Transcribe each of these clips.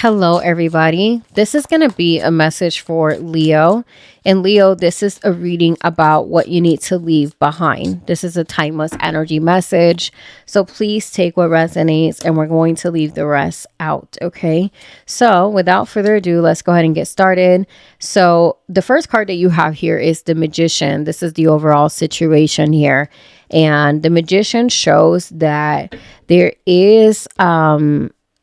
Hello, everybody. This is going to be a message for Leo. And Leo, this is a reading about what you need to leave behind. This is a timeless energy message. So please take what resonates and we're going to leave the rest out. Okay. So without further ado, let's go ahead and get started. So the first card that you have here is the Magician. This is the overall situation here. And the Magician shows that there is,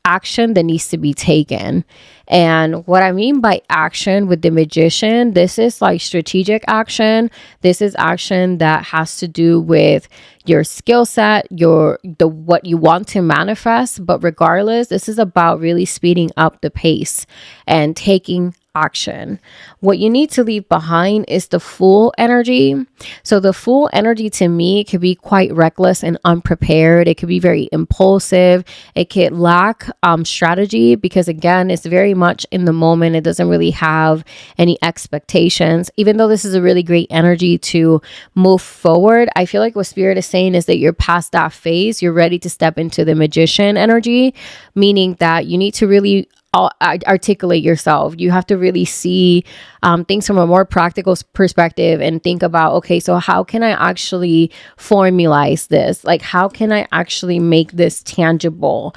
action that needs to be taken. And what I mean by action with the Magician, this is like strategic action. This is action that has to do with your skill set, what you want to manifest. But regardless, this is about really speeding up the pace and taking action. What you need to leave behind is the Fool energy. So the Fool energy to me could be quite reckless and unprepared. It could be very impulsive. It could lack strategy because again, it's very much in the moment. It doesn't really have any expectations. Even though this is a really great energy to move forward, I feel like what Spirit is saying is that you're past that phase. You're ready to step into the Magician energy, meaning that you need to really articulate yourself. You have to really see things from a more practical perspective and think about, okay, so how can I actually formalize this? Like, how can I actually make this tangible?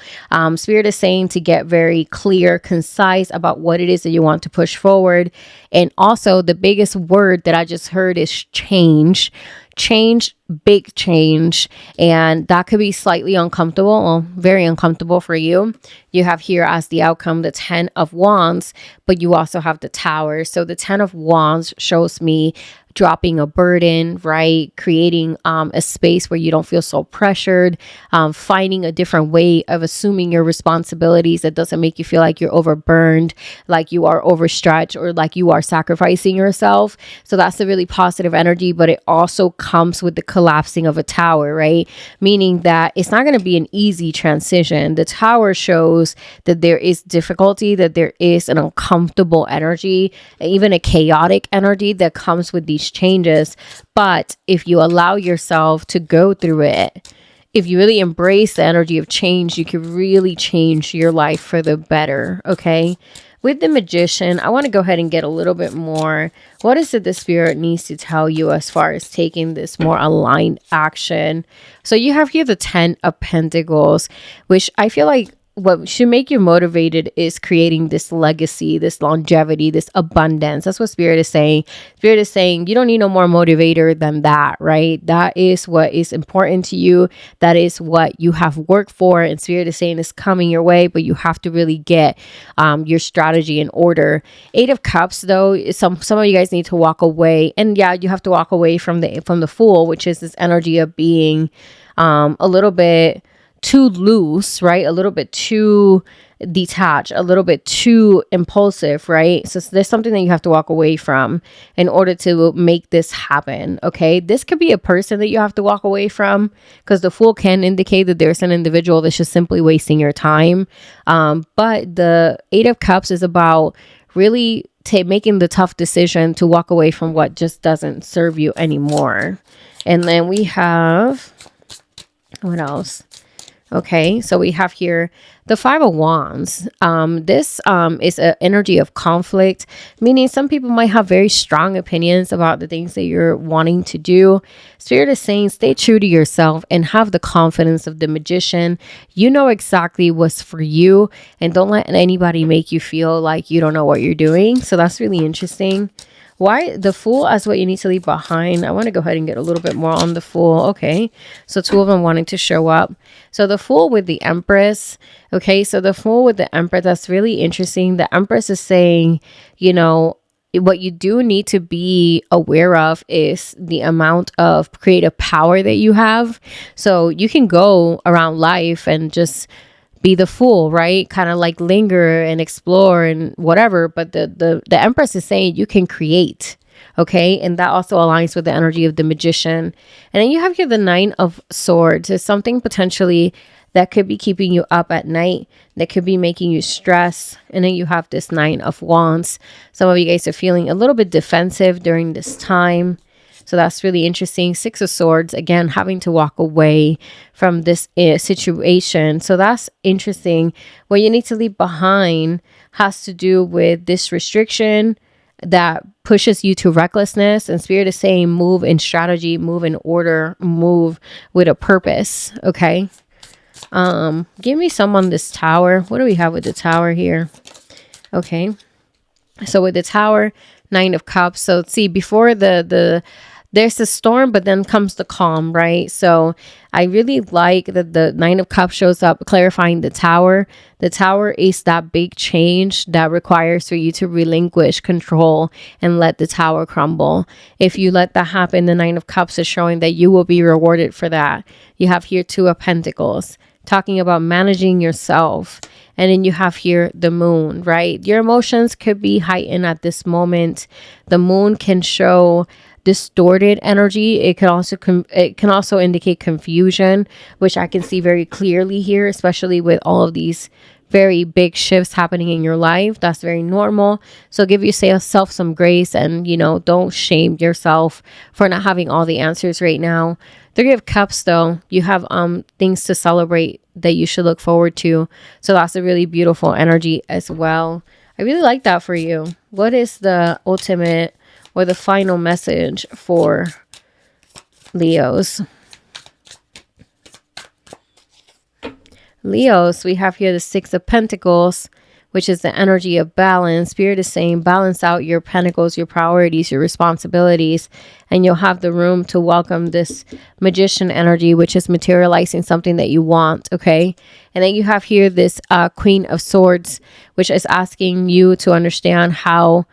Spirit is saying to get very clear, concise about what it is that you want to push forward. And also the biggest word that I just heard is change. Change, big change, and that could be slightly uncomfortable, well, very uncomfortable for you. You have here as the outcome the 10 of Wands, but you also have the Tower. So the 10 of Wands shows me dropping a burden, right? Creating a space where you don't feel so pressured, finding a different way of assuming your responsibilities that doesn't make you feel like you're overburned, like you are overstretched, or like you are sacrificing yourself. So that's a really positive energy, but it also comes with the collapsing of a tower, right? Meaning that it's not going to be an easy transition. The Tower shows that there is difficulty, that there is an uncomfortable energy, even a chaotic energy that comes with these changes. But if you allow yourself to go through it, if you really embrace the energy of change, you can really change your life for the better. Okay. With the Magician, I want to go ahead and get a little bit more. What is it the Spirit needs to tell you as far as taking this more aligned action? So you have here the 10 of Pentacles, which I feel like what should make you motivated is creating this legacy, this longevity, this abundance. That's what Spirit is saying. Spirit is saying you don't need no more motivator than that, right? That is what is important to you. That is what you have worked for. And Spirit is saying it's coming your way, but you have to really get your strategy in order. 8 of Cups, though, some of you guys need to walk away. And yeah, you have to walk away from the Fool, which is this energy of being a little bit too loose, right? A little bit too detached, a little bit too impulsive, right? So there's something that you have to walk away from in order to make this happen. Okay. This could be a person that you have to walk away from, because the Fool can indicate that there's an individual that's just simply wasting your time. But the 8 of Cups is about really making the tough decision to walk away from what just doesn't serve you anymore. And then we have, what else? Okay, so we have here the 5 of Wands. This is an energy of conflict, meaning some people might have very strong opinions about the things that you're wanting to do. Spirit is saying stay true to yourself and have the confidence of the Magician. You know exactly what's for you, and don't let anybody make you feel like you don't know what you're doing. So that's really interesting. Why the Fool as what you need to leave behind? I want to go ahead and get a little bit more on the Fool. Okay, so 2 of them wanting to show up. So the Fool with the Empress. Okay, so the Fool with the Empress, that's really interesting. The Empress is saying, you know, what you do need to be aware of is the amount of creative power that you have. So you can go around life and just be the Fool, right? Kind of like linger and explore and whatever. But the Empress is saying you can create. Okay. And that also aligns with the energy of the Magician. And then you have here the 9 of Swords. It's something potentially that could be keeping you up at night, that could be making you stress. And then you have this 9 of Wands. Some of you guys are feeling a little bit defensive during this time. So that's really interesting. Six of Swords, again, having to walk away from this situation. So that's interesting. What you need to leave behind has to do with this restriction that pushes you to recklessness, and Spirit is saying move in strategy, move in order, move with a purpose. Okay. Give me some on this Tower. What do we have with the Tower here? Okay. So with the Tower, Nine of Cups. So see, before there's the storm, but then comes the calm, right? So I really like that the Nine of Cups shows up clarifying the Tower. The Tower is that big change that requires for you to relinquish control and let the Tower crumble. If you let that happen, the Nine of Cups is showing that you will be rewarded for that. You have here Two of Pentacles, talking about managing yourself. And then you have here the Moon, right? Your emotions could be heightened at this moment. The Moon can show distorted energy. It can also indicate confusion, which I can see very clearly here, especially with all of these very big shifts happening in your life. That's very normal. So give yourself some grace, and don't shame yourself for not having all the answers right now. Three of Cups, though, you have things to celebrate that you should look forward to. So that's a really beautiful energy as well. I really like that for you. What is the ultimate or the final message for Leos? Leos, we have here the Six of Pentacles, which is the energy of balance. Spirit is saying balance out your pentacles, your priorities, your responsibilities, and you'll have the room to welcome this Magician energy, which is materializing something that you want, okay? And then you have here this Queen of Swords, which is asking you to understand how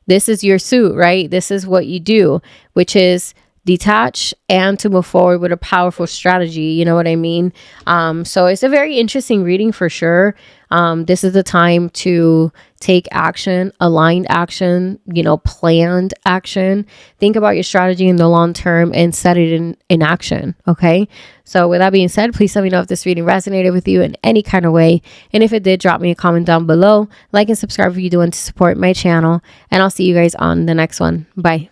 this is your suit, right? This is what you do, which is detach and to move forward with a powerful strategy. You know what I mean? So it's a very interesting reading for sure. This is the time to take action, aligned action, planned action. Think about your strategy in the long term and set it in action. Okay. So with that being said, please let me know if this reading resonated with you in any kind of way. And if it did, drop me a comment down below. Like and subscribe if you do want to support my channel. And I'll see you guys on the next one. Bye.